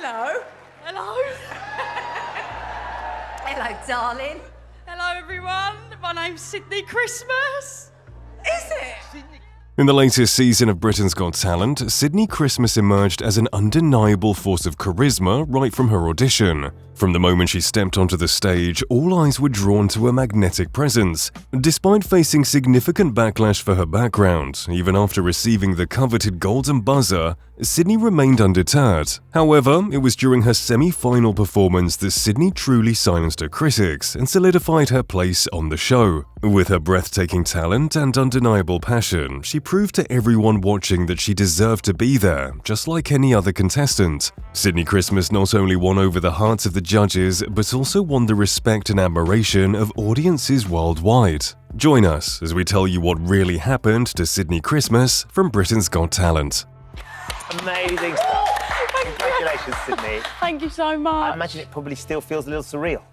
Hello. Hello. Hello, darling. Hello, everyone. My name's Sydnie Christmas. Is it? In the latest season of Britain's Got Talent, Sydnie Christmas emerged as an undeniable force of charisma right from her audition. From the moment she stepped onto the stage, all eyes were drawn to her magnetic presence. Despite facing significant backlash for her background, even after receiving the coveted golden buzzer, Sydnie remained undeterred. However, it was during her semi-final performance that Sydnie truly silenced her critics and solidified her place on the show. With her breathtaking talent and undeniable passion, she proved to everyone watching that she deserved to be there, just like any other contestant. Sydnie Christmas not only won over the hearts of the judges, but also won the respect and admiration of audiences worldwide. Join us as we tell you what really happened to Sydnie Christmas from Britain's Got Talent. Amazing stuff. Congratulations, Sydnie. Thank you so much. I imagine it probably still feels a little surreal.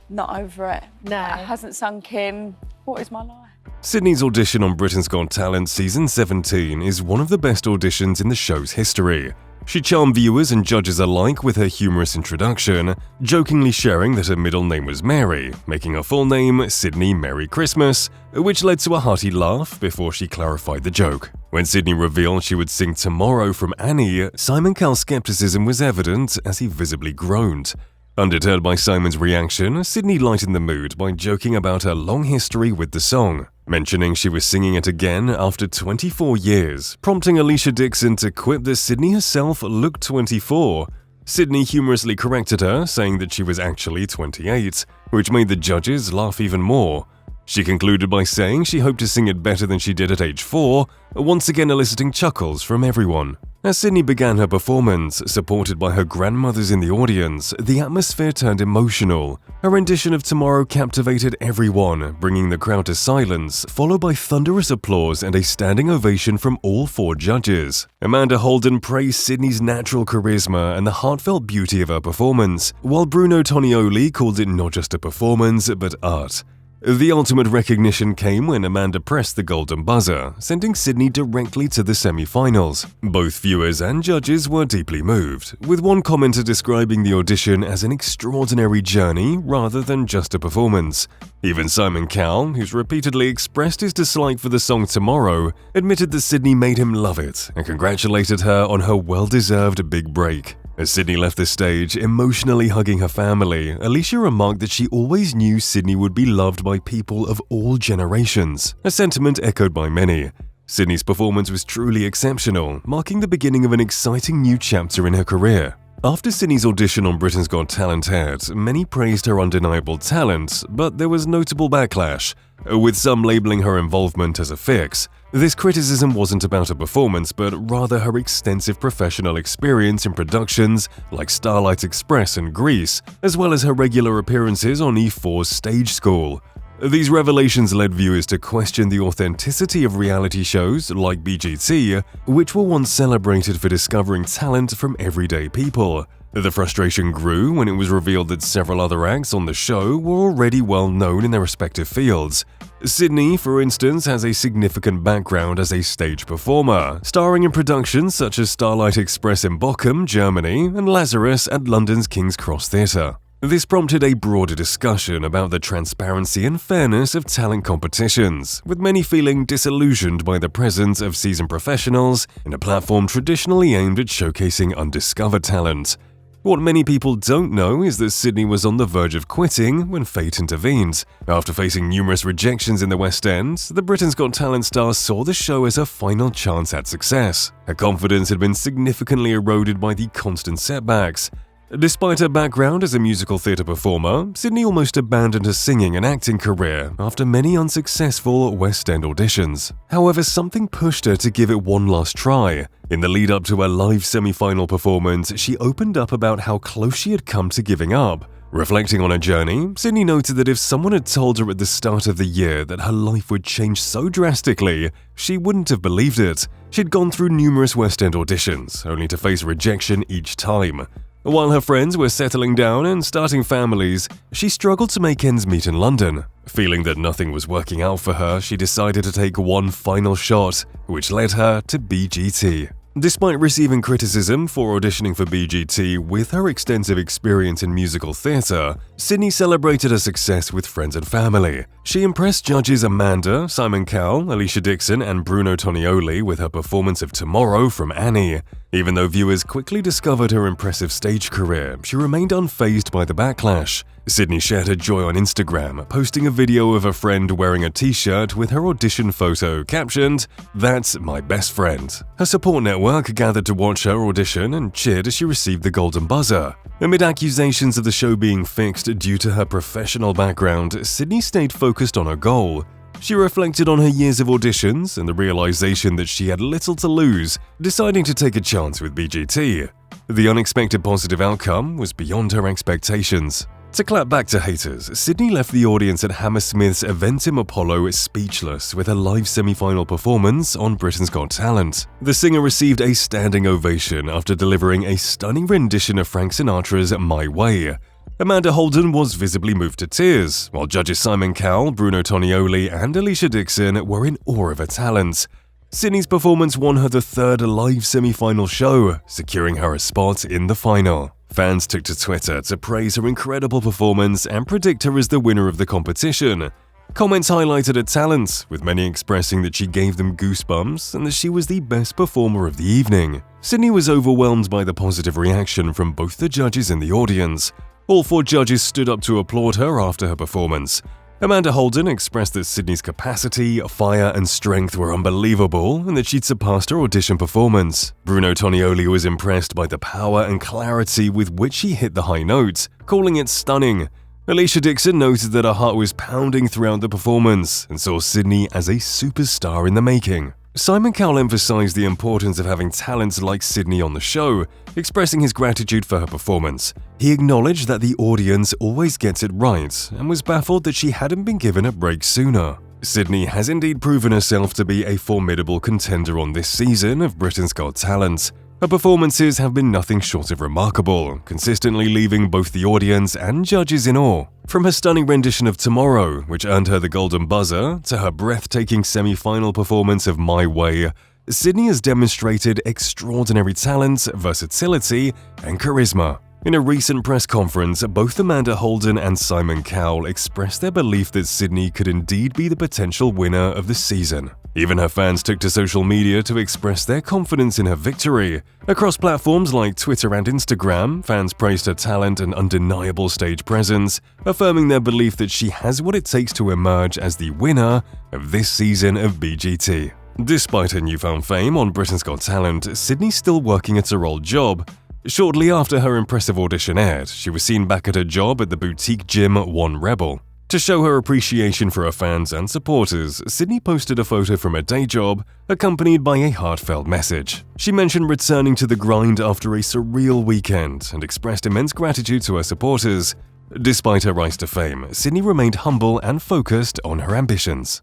Not over it. No. It hasn't sunk in. What is my life? Sydnie's audition on Britain's Got Talent Season 17 is one of the best auditions in the show's history. She charmed viewers and judges alike with her humorous introduction, jokingly sharing that her middle name was Mary, making her full name Sydnie Merry Christmas, which led to a hearty laugh before she clarified the joke. When Sydnie revealed she would sing Tomorrow from Annie, Simon Cowell's skepticism was evident as he visibly groaned. Undeterred by Simon's reaction, Sydnie lightened the mood by joking about her long history with the song, mentioning she was singing it again after 24 years, prompting Alicia Dixon to quip that Sydnie herself looked 24. Sydnie humorously corrected her, saying that she was actually 28, which made the judges laugh even more. She concluded by saying she hoped to sing it better than she did at age 4, once again eliciting chuckles from everyone. As Sydnie began her performance, supported by her grandmothers in the audience, the atmosphere turned emotional. Her rendition of Tomorrow captivated everyone, bringing the crowd to silence, followed by thunderous applause and a standing ovation from all 4 judges. Amanda Holden praised Sydnie's natural charisma and the heartfelt beauty of her performance, while Bruno Tonioli called it not just a performance, but art. The ultimate recognition came when Amanda pressed the golden buzzer, sending Sydnie directly to the semi-finals. Both viewers and judges were deeply moved, with one commenter describing the audition as an extraordinary journey rather than just a performance. Even Simon Cowell, who's repeatedly expressed his dislike for the song Tomorrow, admitted that Sydnie made him love it and congratulated her on her well-deserved big break. As Sydnie left the stage, emotionally hugging her family, Alicia remarked that she always knew Sydnie would be loved by people of all generations, a sentiment echoed by many. Sydnie's performance was truly exceptional, marking the beginning of an exciting new chapter in her career. After Sydnie's audition on Britain's Got Talent aired, many praised her undeniable talent, but there was notable backlash, with some labeling her involvement as a fix. This criticism wasn't about her performance, but rather her extensive professional experience in productions like Starlight Express and Grease, as well as her regular appearances on E4's Stage School. These revelations led viewers to question the authenticity of reality shows like BGT, which were once celebrated for discovering talent from everyday people. The frustration grew when it was revealed that several other acts on the show were already well known in their respective fields. Sydnie, for instance, has a significant background as a stage performer, starring in productions such as Starlight Express in Bochum, Germany, and Lazarus at London's King's Cross Theatre. This prompted a broader discussion about the transparency and fairness of talent competitions, with many feeling disillusioned by the presence of seasoned professionals in a platform traditionally aimed at showcasing undiscovered talent. What many people don't know is that Sydnie was on the verge of quitting when fate intervened. After facing numerous rejections in the West End, the Britain's Got Talent star saw the show as her final chance at success. Her confidence had been significantly eroded by the constant setbacks. Despite her background as a musical theatre performer, Sydnie almost abandoned her singing and acting career after many unsuccessful West End auditions. However, something pushed her to give it one last try. In the lead-up to her live semi-final performance, she opened up about how close she had come to giving up. Reflecting on her journey, Sydnie noted that if someone had told her at the start of the year that her life would change so drastically, she wouldn't have believed it. She'd gone through numerous West End auditions, only to face rejection each time. While her friends were settling down and starting families, she struggled to make ends meet in London. Feeling that nothing was working out for her, she decided to take one final shot, which led her to BGT. Despite receiving criticism for auditioning for BGT with her extensive experience in musical theatre, Sydnie celebrated her success with friends and family. She impressed judges Amanda, Simon Cowell, Alicia Dixon, and Bruno Tonioli with her performance of Tomorrow from Annie. Even though viewers quickly discovered her impressive stage career, she remained unfazed by the backlash. Sydnie shared her joy on Instagram, posting a video of a friend wearing a t-shirt with her audition photo captioned, "That's my best friend." Her support network gathered to watch her audition and cheered as she received the golden buzzer. Amid accusations of the show being fixed due to her professional background, Sydnie stayed focused on her goal. She reflected on her years of auditions and the realization that she had little to lose, deciding to take a chance with BGT. The unexpected positive outcome was beyond her expectations. To clap back to haters, Sydnie left the audience at Hammersmith's Eventim Apollo speechless with her live semi-final performance on Britain's Got Talent. The singer received a standing ovation after delivering a stunning rendition of Frank Sinatra's My Way. Amanda Holden was visibly moved to tears, while judges Simon Cowell, Bruno Tonioli, and Alicia Dixon were in awe of her talent. Sydnie's performance won her the third live semi-final show, securing her a spot in the final. Fans took to Twitter to praise her incredible performance and predict her as the winner of the competition. Comments highlighted her talent, with many expressing that she gave them goosebumps and that she was the best performer of the evening. Sydnie was overwhelmed by the positive reaction from both the judges and the audience. All 4 judges stood up to applaud her after her performance. Amanda Holden expressed that Sydnie's capacity, fire, and strength were unbelievable and that she'd surpassed her audition performance. Bruno Tonioli was impressed by the power and clarity with which she hit the high notes, calling it stunning. Alicia Dixon noted that her heart was pounding throughout the performance and saw Sydnie as a superstar in the making. Simon Cowell emphasized the importance of having talents like Sydnie on the show, expressing his gratitude for her performance. He acknowledged that the audience always gets it right and was baffled that she hadn't been given a break sooner. Sydnie has indeed proven herself to be a formidable contender on this season of Britain's Got Talent. Her performances have been nothing short of remarkable, consistently leaving both the audience and judges in awe. From her stunning rendition of Tomorrow, which earned her the golden buzzer, to her breathtaking semi-final performance of My Way, Sydnie has demonstrated extraordinary talent, versatility, and charisma. In a recent press conference, both Amanda Holden and Simon Cowell expressed their belief that Sydnie could indeed be the potential winner of the season. Even her fans took to social media to express their confidence in her victory. Across platforms like Twitter and Instagram, fans praised her talent and undeniable stage presence, affirming their belief that she has what it takes to emerge as the winner of this season of BGT. Despite her newfound fame on Britain's Got Talent, Sydnie's still working at her old job. Shortly after her impressive audition aired, she was seen back at her job at the boutique gym One Rebel. To show her appreciation for her fans and supporters, Sydnie posted a photo from her day job, accompanied by a heartfelt message. She mentioned returning to the grind after a surreal weekend and expressed immense gratitude to her supporters. Despite her rise to fame, Sydnie remained humble and focused on her ambitions.